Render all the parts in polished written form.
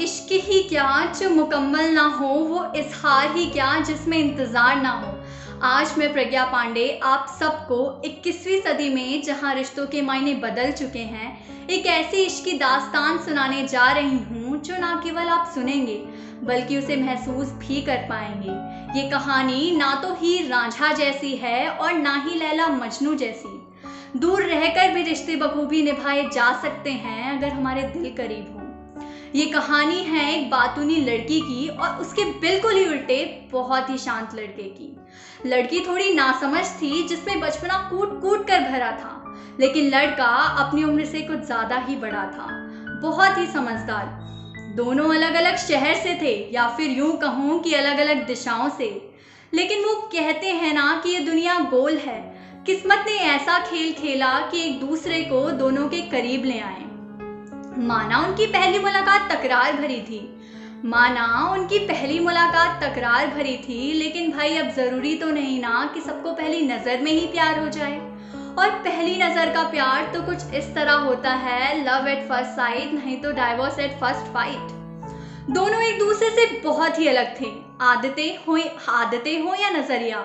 इश्क ही क्या जो मुकम्मल ना हो, वो इज़हार ही क्या जिसमें इंतज़ार ना हो। आज मैं प्रज्ञा पांडे आप सबको 21वीं सदी में जहां रिश्तों के मायने बदल चुके हैं, एक ऐसी इश्क की दास्तान सुनाने जा रही हूं जो ना केवल आप सुनेंगे बल्कि उसे महसूस भी कर पाएंगे। ये कहानी ना तो हीर रांझा जैसी है और ना ही लैला मजनू जैसी। दूर रहकर भी रिश्ते बखूबी निभाए जा सकते हैं अगर हमारे दिल करीब हो। ये कहानी है एक बातूनी लड़की की और उसके बिल्कुल ही उल्टे बहुत ही शांत लड़के की। लड़की थोड़ी नासमझ थी जिसमें बचपना कूट कूट कर भरा था, लेकिन लड़का अपनी उम्र से कुछ ज्यादा ही बड़ा था, बहुत ही समझदार। दोनों अलग अलग शहर से थे, या फिर यूं कहूं कि अलग अलग दिशाओं से। लेकिन वो कहते हैं ना कि ये दुनिया गोल है, किस्मत ने ऐसा खेल खेला कि एक दूसरे को दोनों के करीब ले आए। माना उनकी पहली मुलाकात तकरार भरी थी, लेकिन भाई अब जरूरी तो नहीं ना कि सबको पहली नजर में ही प्यार हो जाए। और पहली नजर का प्यार तो कुछ इस तरह होता है, लव एट फर्स्ट साइट, नहीं तो डाइवोर्स एट फर्स्ट फाइट। दोनों एक दूसरे से बहुत ही अलग थे, आदतें हो या नजरिया,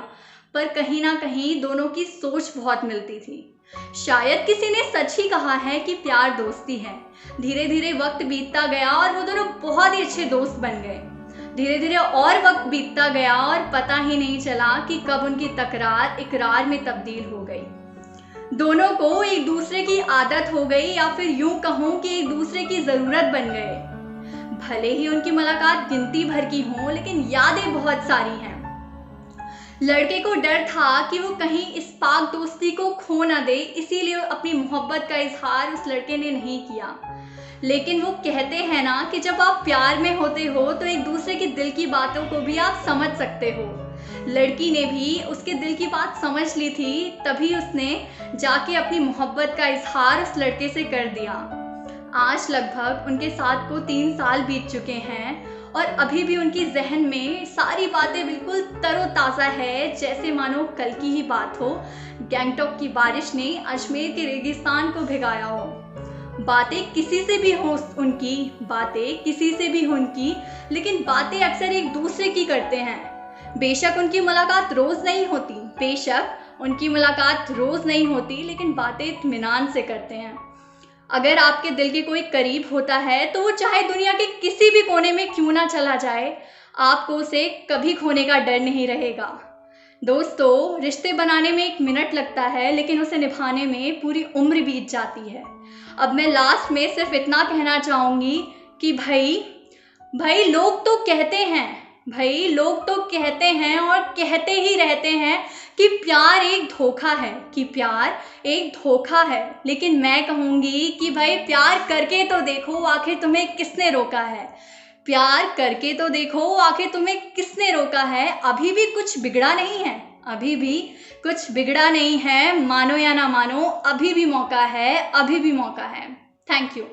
पर कहीं ना कहीं दोनों की सोच बहुत मिलती थी। शायद किसी ने सच ही कहा है कि प्यार दोस्ती है। धीरे धीरे वक्त बीतता गया और वो दोनों बहुत ही अच्छे दोस्त बन गए। धीरे धीरे और वक्त बीतता गया और पता ही नहीं चला कि कब उनकी तकरार इकरार में तब्दील हो गई। दोनों को एक दूसरे की आदत हो गई, या फिर यूं कहूं कि एक दूसरे की जरूरत बन गए। भले ही उनकी मुलाकात गिनती भर की हो, लेकिन यादें बहुत सारी हैं। लड़के को डर था कि वो कहीं इस पाक दोस्ती को खो ना दे, इसीलिए अपनी मोहब्बत का इजहार उस लड़के ने नहीं किया। लेकिन वो कहते हैं ना कि जब आप प्यार में होते हो तो एक दूसरे के दिल की बातों को भी आप समझ सकते हो। लड़की ने भी उसके दिल की बात समझ ली थी, तभी उसने जाके अपनी मोहब्बत का इजहार उस लड़के से कर दिया। आज लगभग उनके साथ को 3 साल बीत चुके हैं और अभी भी उनकी जहन में सारी बातें बिल्कुल तरोताज़ा है, जैसे मानो कल की ही बात हो। गैंगटॉक की बारिश ने अजमेर के रेगिस्तान को भिगाया हो। बातें किसी से भी हो उनकी, लेकिन बातें अक्सर एक दूसरे की करते हैं। बेशक उनकी मुलाकात रोज नहीं होती, लेकिन बातें इत्मीनान से करते हैं। अगर आपके दिल के कोई करीब होता है तो वो चाहे दुनिया के किसी भी कोने में क्यों ना चला जाए, आपको उसे कभी खोने का डर नहीं रहेगा। दोस्तों, रिश्ते बनाने में 1 मिनट लगता है, लेकिन उसे निभाने में पूरी उम्र बीत जाती है। अब मैं लास्ट में सिर्फ इतना कहना चाहूंगी कि भाई लोग तो कहते हैं और कहते ही रहते हैं कि प्यार एक धोखा है, लेकिन मैं कहूंगी कि भाई प्यार करके तो देखो, आखिर तुम्हें किसने रोका है। अभी भी कुछ बिगड़ा नहीं है, मानो या ना मानो, अभी भी मौका है। Thank you.